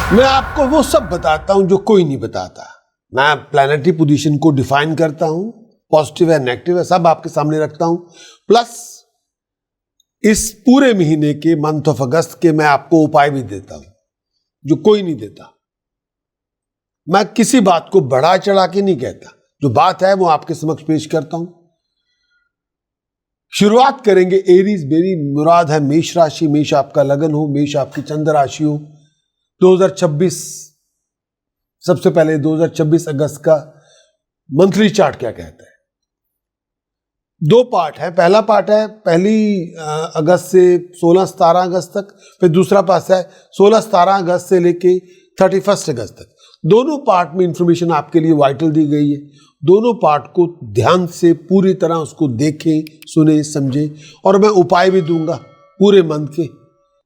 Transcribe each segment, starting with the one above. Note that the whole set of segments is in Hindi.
मैं आपको वो सब बताता हूं जो कोई नहीं बताता। मैं प्लैनेटरी पोजीशन को डिफाइन करता हूं, पॉजिटिव है नेगेटिव है सब आपके सामने रखता हूं। प्लस इस पूरे महीने के मंथ ऑफ अगस्त के मैं आपको उपाय भी देता हूं जो कोई नहीं देता। मैं किसी बात को बढ़ा चढ़ा के नहीं कहता, जो बात है वो आपके समक्ष पेश करता हूं। शुरुआत करेंगे एरीज, मेरी मुराद है मेष राशि। मेष आपका लगन हो, मेष आपकी चंद्र राशि हो। 2026 सबसे पहले 2026 अगस्त का मंथली चार्ट क्या कहता है। दो पार्ट है। पहला पार्ट है पहली अगस्त से 16-17 अगस्त तक, फिर दूसरा पार्ट है 16-17 अगस्त से लेके 31 अगस्त तक। दोनों पार्ट में इंफॉर्मेशन आपके लिए वाइटल दी गई है। दोनों पार्ट को ध्यान से पूरी तरह उसको देखें, सुने, समझे, और मैं उपाय भी दूंगा पूरे मंथ के।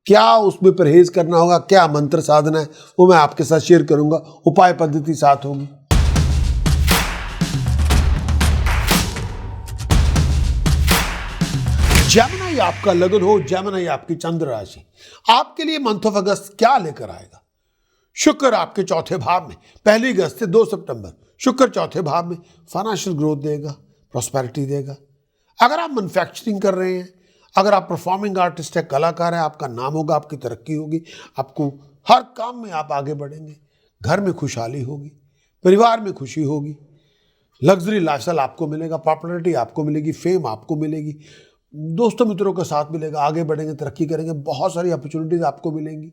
क्या उसमें परहेज करना होगा, क्या मंत्र साधना है, वो मैं आपके साथ शेयर करूंगा। उपाय पद्धति साथ होगी। जेमिनी आपका लगन हो, जेमिनी आपकी चंद्र राशि, आपके लिए मंथ ऑफ अगस्त क्या लेकर आएगा। शुक्र आपके चौथे भाव में, पहली अगस्त से 2 सितंबर शुक्र चौथे भाव में फाइनेंशियल ग्रोथ देगा, प्रॉस्पेरिटी देगा। अगर आप मैन्युफैक्चरिंग कर रहे हैं, अगर आप परफॉर्मिंग आर्टिस्ट है, कलाकार है, आपका नाम होगा, आपकी तरक्की होगी, आपको हर काम में आप आगे बढ़ेंगे। घर में खुशहाली होगी, परिवार में खुशी होगी, लग्जरी लाइफस्टाइल आपको मिलेगा, पॉपुलैरिटी आपको मिलेगी, फेम आपको मिलेगी, दोस्तों मित्रों के साथ मिलेगा, आगे बढ़ेंगे, तरक्की करेंगे, बहुत सारी अपॉर्चुनिटीज आपको मिलेंगी,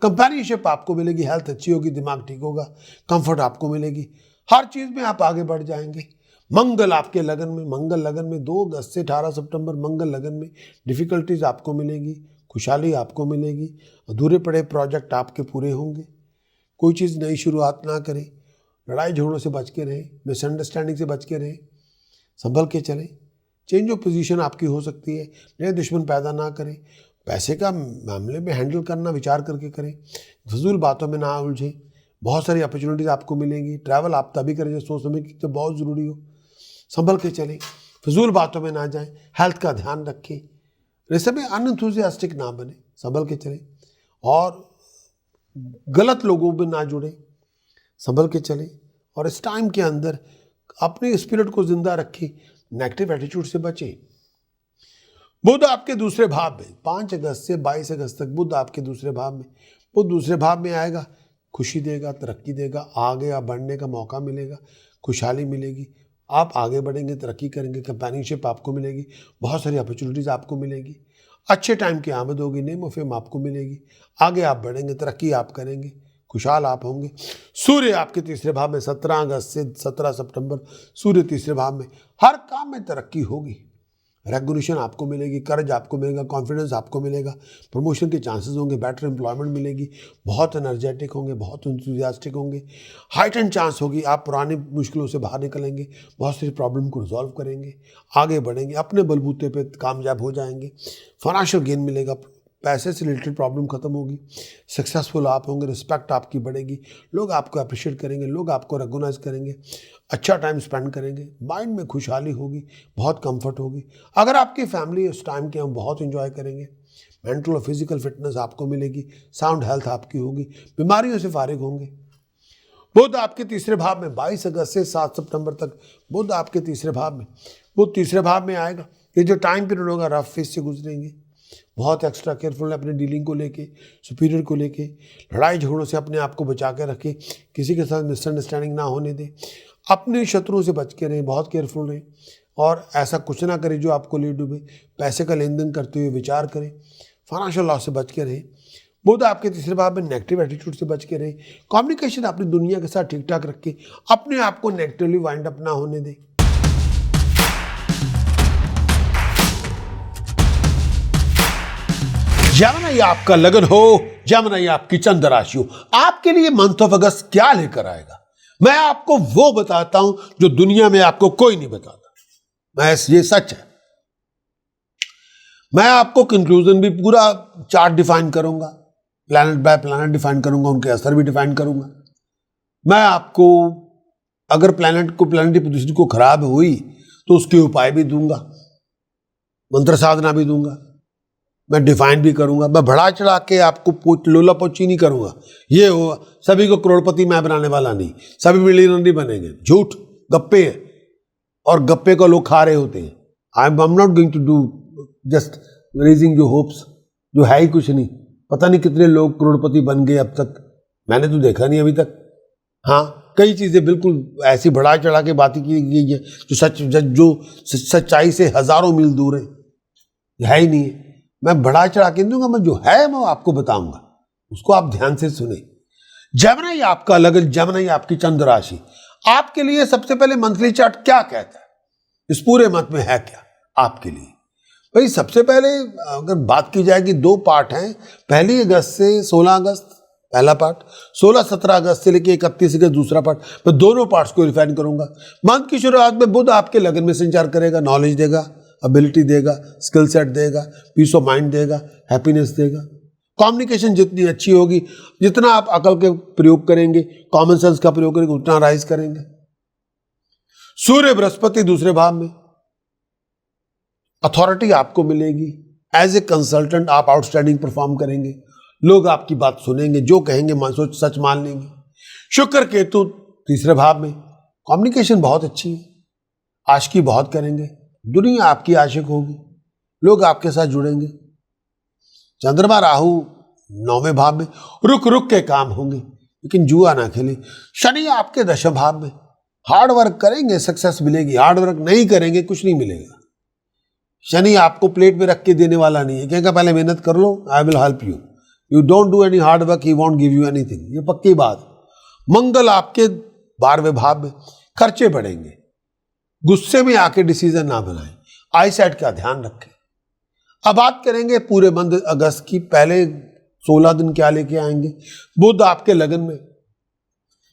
कंपेनियनशिप आपको मिलेगी, हेल्थ अच्छी होगी, दिमाग ठीक होगा, कंफर्ट आपको मिलेगी, हर चीज में आप आगे बढ़ जाएंगे। मंगल आपके लगन में, मंगल लगन में 2 अगस्त से 18 सितंबर मंगल लगन में डिफिकल्टीज आपको मिलेगी, खुशहाली आपको मिलेगी, अधूरे पड़े प्रोजेक्ट आपके पूरे होंगे। कोई चीज़ नई शुरुआत ना करें, लड़ाई झगड़ों से बच के रहें, मिसअंडरस्टैंडिंग से बच के रहें, संभल के चलें। चेंज ऑफ पोजीशन आपकी हो सकती है, नए दुश्मन पैदा ना करें। पैसे का मामले में हैंडल करना विचार करके करें, फजूल बातों में ना उलझें। बहुत सारी अपॉर्चुनिटीज़ आपको मिलेंगी। ट्रैवल आप तभी करें जब सोच समझ के बहुत ज़रूरी हो। संभल के चलें, फजूल बातों में ना जाएं, हेल्थ का ध्यान रखें, वैसे में अनएंथुसियास्टिक ना बने, संभल के चलें, और गलत लोगों में ना जुड़ें, संभल के चलें, और इस टाइम के अंदर अपने स्पिरिट को जिंदा रखें, नेगेटिव एटीट्यूड से बचें। बुध आपके दूसरे भाव में 5 अगस्त से 22 अगस्त तक बुध आपके दूसरे भाव में, बुध दूसरे भाव में आएगा, खुशी देगा, तरक्की देगा, आगे आप बढ़ने का मौका मिलेगा, खुशहाली मिलेगी, आप आगे बढ़ेंगे, तरक्की करेंगे, कंपेनियनशिप आपको मिलेगी, बहुत सारी अपॉर्चुनिटीज़ आपको मिलेगी, अच्छे टाइम की आमद होगी, नेम ऑफ फेम आपको मिलेगी, आगे आप बढ़ेंगे, तरक्की आप करेंगे, खुशहाल आप होंगे। सूर्य आपके तीसरे भाव में 17 अगस्त से 17 सितंबर सूर्य तीसरे भाव में, हर काम में तरक्की होगी, रेगुलेशन आपको मिलेगी, कर्ज आपको मिलेगा, कॉन्फिडेंस आपको मिलेगा, प्रमोशन के चांसेस होंगे, बेटर एम्प्लॉयमेंट मिलेगी, बहुत एनर्जेटिक होंगे, बहुत इंथुसियास्टिक होंगे, हाइट एंड चांस होगी, आप पुरानी मुश्किलों से बाहर निकलेंगे, बहुत सारी प्रॉब्लम को रिजॉल्व करेंगे, आगे बढ़ेंगे, अपने बलबूते पे कामयाब हो जाएंगे, फाइनेंशियल गेन मिलेगा, पैसे से रिलेटेड प्रॉब्लम खत्म होगी, सक्सेसफुल आप होंगे, रिस्पेक्ट आपकी बढ़ेगी, लोग आपको अप्रिशिएट करेंगे, लोग आपको रिकॉग्नाइज करेंगे, अच्छा टाइम स्पेंड करेंगे, माइंड में खुशहाली होगी, बहुत कंफर्ट होगी। अगर आपकी फैमिली उस टाइम के हम बहुत एंजॉय करेंगे, मेंटल और फिजिकल फिटनेस आपको मिलेगी, साउंड हेल्थ आपकी होगी, बीमारियों से फारिग होंगे। बुध आपके तीसरे भाव में 22 अगस्त से 7 सितंबर तक बुध आपके तीसरे भाव में, बुध तीसरे भाव में आएगा। ये जो टाइम पीरियड होगा रफ फेस से गुजरेंगे, बहुत एक्स्ट्रा केयरफुल अपने डीलिंग को लेके, सुपीरियर को लेके, लड़ाई झगड़ों से अपने आप को बचा के रखें, किसी के साथ मिसअंडरस्टैंडिंग ना होने दें, अपने शत्रुओं से बच के रहें, बहुत केयरफुल रहें, और ऐसा कुछ ना करें जो आपको ले डूबे। पैसे का लेन देन करते हुए विचार करें, फाइनेंशियल लॉस से बच के रहें। बुध आपके तीसरे भाव में, नेगेटिव एटीट्यूड से बच के रहें, कम्युनिकेशन अपनी दुनिया के साथ ठीक ठाक रखें, अपने आप को नेगेटिवली वाइंड अप ना होने दें। जेमिनी आपका लगन हो, जेमिनी आपकी चंद्र राशि हो, आपके लिए मंथ ऑफ अगस्त क्या लेकर आएगा। मैं आपको वो बताता हूं जो दुनिया में आपको कोई नहीं बताता। ये सच है। मैं आपको कंक्लूजन भी पूरा चार्ट डिफाइन करूंगा, प्लैनेट बाय प्लैनेट डिफाइन करूंगा, उनके असर भी डिफाइन करूंगा। मैं आपको अगर प्लैनेटरी पोजीशन को खराब हुई तो उसके उपाय भी दूंगा, मंत्र साधना भी दूंगा। मैं डिफाइन भी करूंगा, मैं बढ़ा चढ़ा के आपको लोला पोची नहीं करूंगा। ये हो सभी को करोड़पति मैं बनाने वाला नहीं, सभी मिलियनर नहीं बनेंगे, झूठ, गप्पे है, और गप्पे को लोग खा रहे होते हैं। I am not going to do just raising जो होप्स, जो है ही कुछ नहीं। पता नहीं कितने लोग करोड़पति बन गए अब तक, मैंने तो देखा नहीं अभी तक। हाँ, कई चीज़ें बिल्कुल ऐसी बढ़ा चढ़ा के बातें की गई है जो सच्चाई से हजारों मील दूर है ही नहीं है। मैं बढ़ा चढ़ा के दूंगा, मैं जो है मैं आपको बताऊंगा, उसको आप ध्यान से सुने। जेमिनी आपका लगन, जेमिनी आपकी चंद्र राशि, आपके लिए सबसे पहले मंथली चार्ट क्या कहता है, इस पूरे मंथ में है क्या आपके लिए। भाई सबसे पहले अगर बात की जाए कि 2 पार्ट हैं, 1 अगस्त से 16 अगस्त पहला पार्ट, 16-17 अगस्त से लेकर 31 अगस्त दूसरा पार्ट। मैं दोनों पार्ट्स को रिफाइन करूंगा। मंथ की शुरुआत में बुध आपके लगन में संचार करेगा, नॉलेज देगा, एबिलिटी देगा, स्किल सेट देगा, पीस ऑफ माइंड देगा, हैप्पीनेस देगा। कम्युनिकेशन जितनी अच्छी होगी, जितना आप अकल के प्रयोग करेंगे, कॉमन सेंस का प्रयोग करेंगे, उतना राइज करेंगे। सूर्य बृहस्पति दूसरे भाव में, अथॉरिटी आपको मिलेगी, एज ए कंसल्टेंट आप आउटस्टैंडिंग परफॉर्म करेंगे, लोग आपकी बात सुनेंगे, जो कहेंगे सोच सच मान लेंगे। शुक्र केतु तीसरे भाव में, कम्युनिकेशन बहुत अच्छी है, आशिकी बहुत करेंगे, दुनिया आपकी आशिक होगी, लोग आपके साथ जुड़ेंगे। चंद्रमा राहु 9वें भाव में, रुक रुक के काम होंगे, लेकिन जुआ ना खेलें। शनि आपके 10वें भाव में, हार्ड वर्क करेंगे सक्सेस मिलेगी, हार्ड वर्क नहीं करेंगे कुछ नहीं मिलेगा। शनि आपको प्लेट में रख के देने वाला नहीं है, कहेगा पहले मेहनत कर लो, I will help you, you don't do any hard work, he won't give you anything, ये पक्की बात। मंगल आपके 12वें भाव में, खर्चे बढ़ेंगे, गुस्से में आके डिसीजन ना बनाएं, आई साइट का ध्यान रखें। अब बात करेंगे पूरे मंथ अगस्त की, पहले 16 दिन क्या लेके आएंगे। बुध आपके लगन में,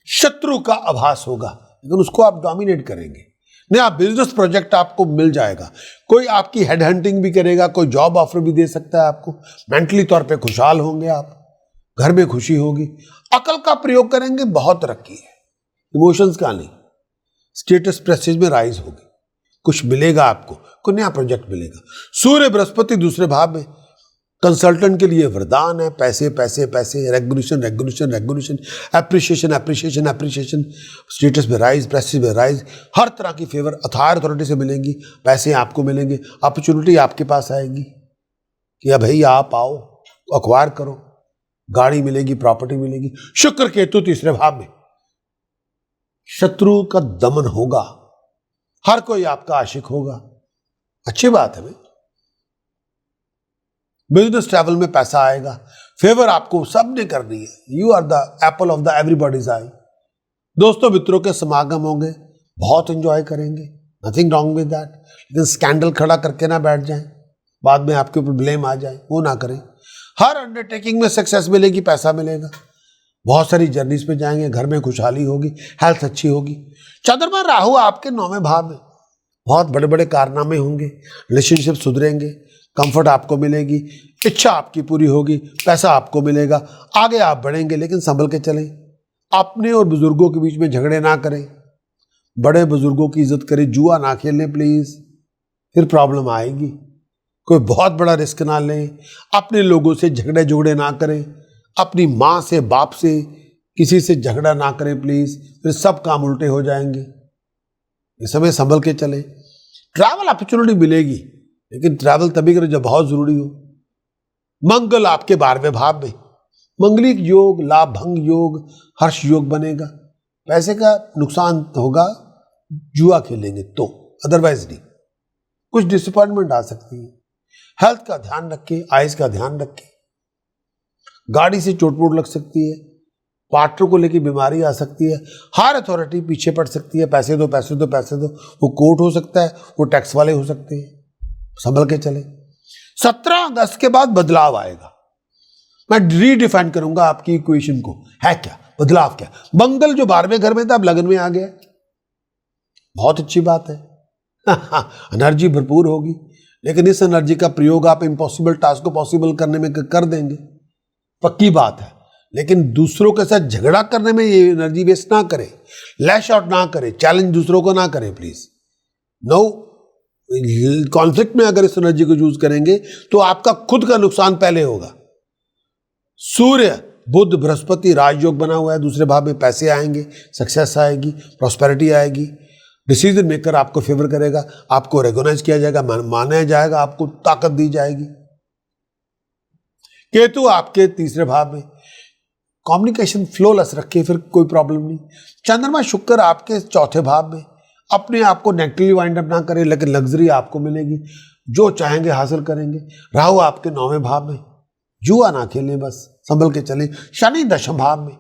शत्रु का आभास होगा, लेकिन उसको आप डोमिनेट करेंगे। नया बिजनेस प्रोजेक्ट आपको मिल जाएगा, कोई आपकी हेड हंटिंग भी करेगा, कोई जॉब ऑफर भी दे सकता है आपको। मेंटली तौर पे खुशहाल होंगे आप, घर में खुशी होगी, अकल का प्रयोग करेंगे, बहुत तरक्की है, इमोशंस का नहीं। स्टेटस प्रेस्टीज में राइज होगी, कुछ मिलेगा आपको, कोई नया प्रोजेक्ट मिलेगा। सूर्य बृहस्पति दूसरे भाव में, कंसल्टेंट के लिए वरदान है, पैसे पैसे पैसे, regulation regulation regulation, appreciation appreciation appreciation, status में राइज, प्रेस्टीज में राइज, हर तरह की फेवर अथॉरिटी से मिलेंगी, पैसे आपको मिलेंगे, अपॉर्चुनिटी आपके पास आएगी कि अब भाई आप आओ, अखबार करो, गाड़ी मिलेगी, प्रॉपर्टी मिलेगी। शुक्र केतु तीसरे भाव में, शत्रु का दमन होगा, हर कोई आपका आशिक होगा, अच्छी बात है भाई। बिजनेस ट्रैवल में पैसा आएगा, फेवर आपको सबने करनी है, you are the apple of the everybody's eye. दोस्तों मित्रों के समागम होंगे, बहुत एंजॉय करेंगे, नथिंग रॉन्ग विद दैट, लेकिन स्कैंडल खड़ा करके ना बैठ जाएं, बाद में आपके ऊपर ब्लेम आ जाए, वो ना करें। हर अंडरटेकिंग में सक्सेस मिलेगी, पैसा मिलेगा, बहुत सारी जर्नीज पे जाएंगे, घर में खुशहाली होगी, हेल्थ अच्छी होगी। चंद्रमा राहु आपके 9वें भाव में, बहुत बड़े बड़े कारनामे होंगे, रिलेशनशिप सुधरेंगे, कंफर्ट आपको मिलेगी, इच्छा आपकी पूरी होगी, पैसा आपको मिलेगा, आगे आप बढ़ेंगे, लेकिन संभल के चलें। अपने और बुजुर्गों के बीच में झगड़े ना करें, बड़े बुजुर्गों की इज्जत करें, जुआ ना खेलें प्लीज, फिर प्रॉब्लम आएगी। कोई बहुत बड़ा रिस्क ना लें, अपने लोगों से झगड़े ना करें, अपनी माँ से बाप से किसी से झगड़ा ना करें प्लीज, फिर सब काम उल्टे हो जाएंगे। इस समय संभल के चलें। ट्रैवल अपॉर्चुनिटी मिलेगी, लेकिन ट्रैवल तभी करें जब बहुत जरूरी हो। मंगल आपके 12वें भाव में, मंगलिक योग, लाभ भंग योग, हर्ष योग बनेगा, पैसे का नुकसान होगा जुआ खेलेंगे तो, अदरवाइज नहीं। कुछ डिसअपॉइंटमेंट आ सकती है, हेल्थ का ध्यान रखें, आइज का ध्यान रखें, गाड़ी से चोट लग सकती है, पार्टनर को लेकर बीमारी आ सकती है, हर अथॉरिटी पीछे पड़ सकती है, पैसे दो पैसे दो पैसे दो, वो कोर्ट हो सकता है, वो टैक्स वाले हो सकते हैं, संभल के चले। 17 अगस्त के बाद बदलाव आएगा, मैं रीडिफाइन करूंगा आपकी इक्वेशन को, है क्या बदलाव, क्या मंगल जो 12वें घर में था अब लगन में आ गया, बहुत अच्छी बात है। एनर्जी भरपूर होगी, लेकिन इस एनर्जी का प्रयोग आप इम्पॉसिबल टास्क को पॉसिबल करने में कर देंगे, पक्की बात है। लेकिन दूसरों के साथ झगड़ा करने में ये एनर्जी वेस्ट ना करें, लैश आउट ना करें, चैलेंज दूसरों को ना करें प्लीज, नो। कॉन्फ्लिक्ट में अगर इस एनर्जी को यूज करेंगे तो आपका खुद का नुकसान पहले होगा। सूर्य बुध बृहस्पति राजयोग बना हुआ है, दूसरे भाव में पैसे आएंगे, सक्सेस आएगी, प्रॉस्पेरिटी आएगी, डिसीजन मेकर आपको फेवर करेगा, आपको रिकॉग्नाइज किया जाएगा, माना जाएगा, आपको ताकत दी जाएगी। केतु आपके तीसरे भाव में, कम्युनिकेशन फ्लोलेस रखिए, फिर कोई प्रॉब्लम नहीं। चंद्रमा शुक्र आपके चौथे भाव में, अपने आप को नेगेटिवली वाइंड अप ना करें, लेकिन लग्जरी आपको मिलेगी, जो चाहेंगे हासिल करेंगे। राहु आपके 9वें भाव में, जुआ ना खेलें, बस संभल के चलें। शनि 10वें भाव में,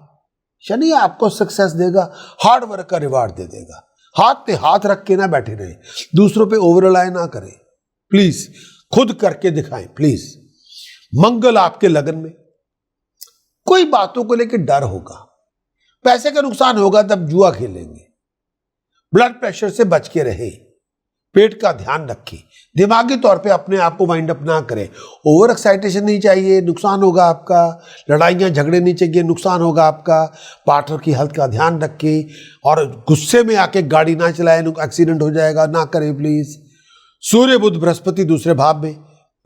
शनि आपको सक्सेस देगा, हार्ड वर्क का रिवार्ड दे देगा। हाथ पे हाथ रख के ना बैठे रहे, दूसरों पे ओवर रिलाय ना करें, प्लीज खुद करके दिखाएं प्लीज। मंगल आपके लगन में, कोई बातों को लेकर डर होगा, पैसे का नुकसान होगा, तब जुआ खेलेंगे। ब्लड प्रेशर से बच के रहे, पेट का ध्यान रखें, दिमागी तौर पे अपने आप को वाइंड अप ना करें। ओवर एक्साइटेशन नहीं चाहिए, नुकसान होगा आपका। लड़ाइयाँ झगड़े नहीं चाहिए, नुकसान होगा आपका। पार्टनर की हेल्थ का ध्यान रखें, और गुस्से में आके गाड़ी ना चलाएं, एक्सीडेंट हो जाएगा, ना करें प्लीज। सूर्य बुध बृहस्पति दूसरे भाव में,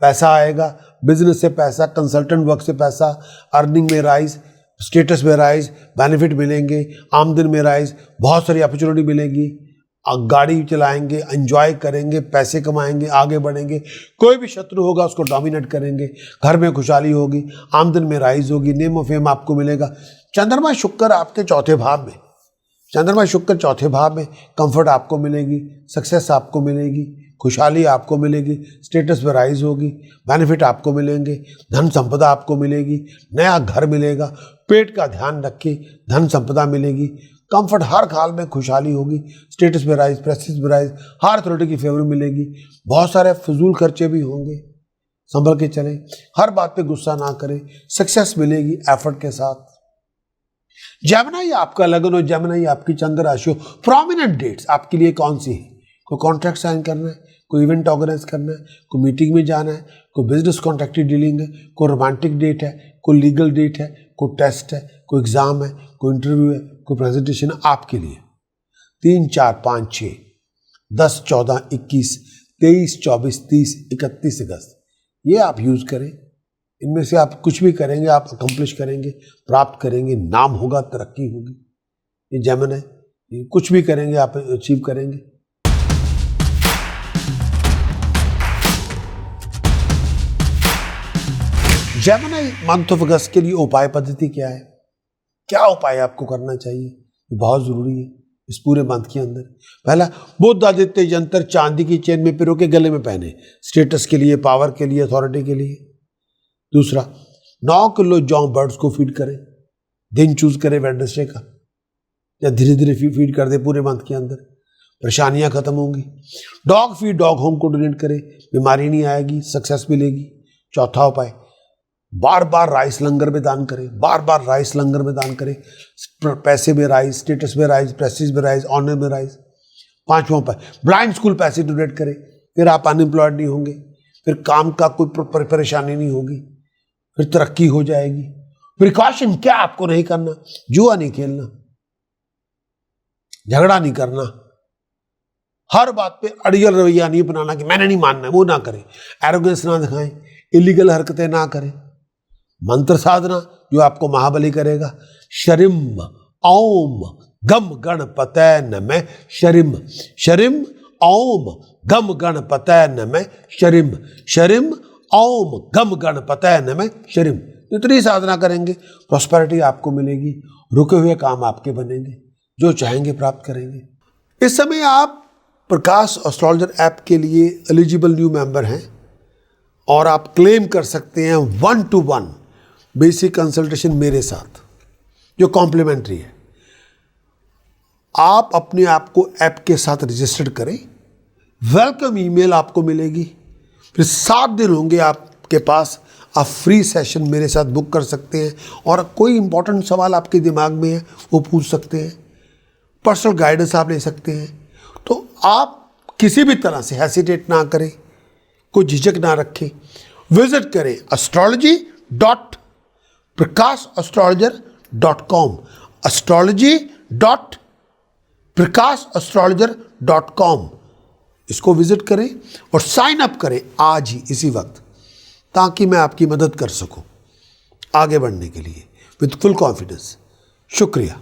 पैसा आएगा, बिजनेस से पैसा, कंसल्टेंट वर्क से पैसा, अर्निंग में राइज, स्टेटस में राइज, बेनिफिट मिलेंगे, आमदन में राइज, बहुत सारी अपॉर्चुनिटी मिलेगी। गाड़ी चलाएंगे, एंजॉय करेंगे, पैसे कमाएंगे, आगे बढ़ेंगे। कोई भी शत्रु होगा उसको डोमिनेट करेंगे, घर में खुशहाली होगी, आमदन में राइज होगी, नेम ऑफ फेम आपको मिलेगा। चंद्रमा शुक्र आपके चौथे भाव में, चंद्रमा शुक्र चौथे भाव में, कंफर्ट आपको मिलेगी, सक्सेस आपको मिलेगी, खुशहाली आपको मिलेगी, स्टेटस में राइज होगी, बेनिफिट आपको मिलेंगे, धन संपदा आपको मिलेगी, नया घर मिलेगा। पेट का ध्यान रखिए, धन संपदा मिलेगी, कंफर्ट हर हाल में खुशहाली होगी, स्टेटस में राइज, प्रेस्टीज में राइज, हर अथॉरिटी की फेवर मिलेगी। बहुत सारे फजूल खर्चे भी होंगे, संभल के चलें, हर बात पे गुस्सा ना करें, सक्सेस मिलेगी एफर्ट के साथ। जेमिनी आपका लगन हो, जेमिनी आपकी चंद्र राशि हो, प्रोमिनेंट डेट्स आपके लिए कौन सी है? कोई कॉन्ट्रैक्ट साइन करना है, कोई इवेंट ऑर्गेनाइज करना है, कोई मीटिंग में जाना है, कोई बिजनेस कॉन्ट्रैक्ट की डीलिंग है, कोई रोमांटिक डेट है, कोई लीगल डेट है, कोई टेस्ट है, कोई एग्जाम है, कोई इंटरव्यू है, कोई प्रेजेंटेशन है, आपके लिए 3, 4, 5, 6, 10, 14, 21, 23, 24, 30, 31 अगस्त ये आप यूज करें। इनमें से आप कुछ भी करेंगे, आप अकम्प्लिश करेंगे, प्राप्त करेंगे, नाम होगा, तरक्की होगी। ये जेमिनी कुछ भी करेंगे आप अचीव करेंगे। जेमिनी मंथ ऑफ अगस्त के लिए उपाय पद्धति क्या है? क्या उपाय आपको करना चाहिए? बहुत जरूरी है इस पूरे मंथ के अंदर। पहला, बुध आदित्य यंत्र चांदी की चेन में पिरो के गले में पहने, स्टेटस के लिए, पावर के लिए, अथॉरिटी के लिए। दूसरा, 9 किलो जौ बर्ड्स को फीड करें, दिन चूज करें वेडनेसडे का, या धीरे धीरे फीड कर दे पूरे मंथ के अंदर, परेशानियां खत्म होंगी। डॉग फीड डॉग होम को डोनेट करें, बीमारी नहीं आएगी, सक्सेस मिलेगी। चौथा उपाय, बार बार राइस लंगर में दान करें, बार बार राइस लंगर में दान करें, पैसे में राइज, स्टेटस में राइज, प्रेस्टीज में राइज, ऑनर में राइज। पांचवा उपाय, ब्लाइंड स्कूल पैसे डोनेट करें, फिर आप अनएम्प्लॉयड नहीं होंगे, फिर काम का कोई परेशानी नहीं होगी, फिर तरक्की हो जाएगी। प्रिकॉशन क्या आपको नहीं करना? जुआ नहीं खेलना, झगड़ा नहीं करना, हर बात पे अड़ियल रवैया नहीं अपनाना कि मैंने नहीं मानना, वो ना करें। एरोगेंस ना दिखाएं, इलीगल हरकतें ना करें। मंत्र साधना जो आपको महाबली करेगा, शरिम ओम गम गणपतये नमः शरिम, शरिम ओम गम गणपतये नमः शरिम, शरिम ओम गम गणपतये नमः शरिम। इतनी साधना करेंगे, प्रॉस्पेरिटी आपको मिलेगी, रुके हुए काम आपके बनेंगे, जो चाहेंगे प्राप्त करेंगे। इस समय आप प्रकाश एस्ट्रोलॉजर ऐप के लिए एलिजिबल न्यू मेंबर हैं और आप क्लेम कर सकते हैं 1-to-1 बेसिक कंसल्टेशन मेरे साथ, जो कॉम्प्लीमेंट्री है। आप अपने आप को ऐप के साथ रजिस्टर्ड करें, वेलकम ईमेल आपको मिलेगी, फिर 7 दिन होंगे आपके पास, आप फ्री सेशन मेरे साथ बुक कर सकते हैं और कोई इंपॉर्टेंट सवाल आपके दिमाग में है वो पूछ सकते हैं, पर्सनल गाइडेंस आप ले सकते हैं। तो आप किसी भी तरह से हेसिटेट ना करें, कोई झिझक ना रखें, विजिट करें astrology.prakashastrologer.com, astrology.prakashastrologer.com। इसको विजिट करें और साइन अप करें आज ही इसी वक्त, ताकि मैं आपकी मदद कर सकूं आगे बढ़ने के लिए विद फुल कॉन्फिडेंस। शुक्रिया।